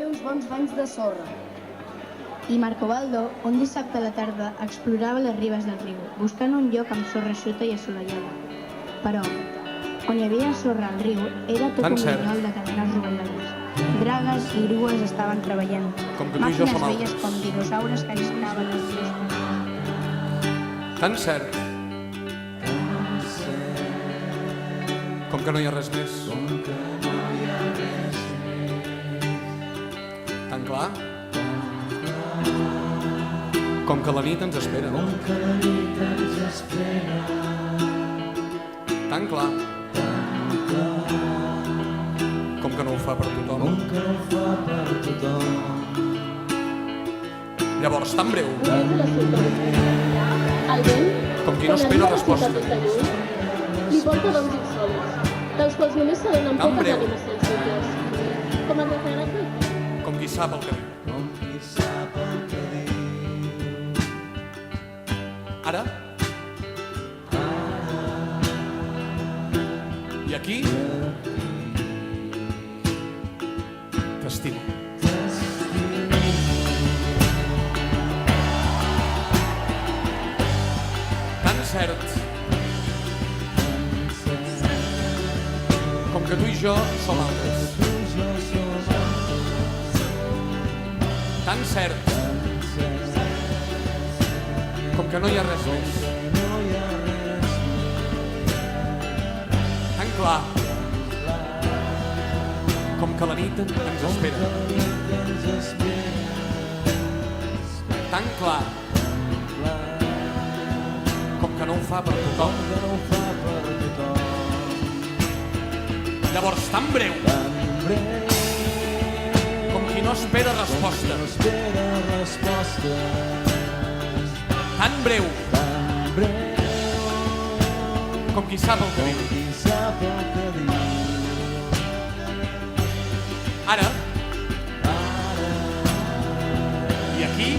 uns bons banys de sorra. I Marcobaldo, un dissabte a la tarda, explorava les ribes del riu, buscant un lloc amb sorra eixuta i assolellada. Però, on hi havia sorra al riu, era tot un guinyol de cadenes rovellades. Dragues i grues estaven treballant. Màquines velles com dinosaures que excavaven els rius. Tan cert com que no hi ha res més. Tan clar com que la nit ens espera. Tan clar com que no ho fa per tothom. Llavors, tan breu El vent, com qui no espera resposta. li porta bons insòlits, dels quals només se donen Tan poques breu. ànimes sensibles. Com el refrenat aquí. Com qui sap el que diu. Ara? I aquí? T'estimo. Tan cert com que tu i jo som altres. Tan cert com que no hi ha res més. Tan clar com que la nit ens espera. Tan clar com que no ho fa per tothom. Llavors, tan breu com qui no espera resposta. Tan breu com qui sap el que diu. Ara i aquí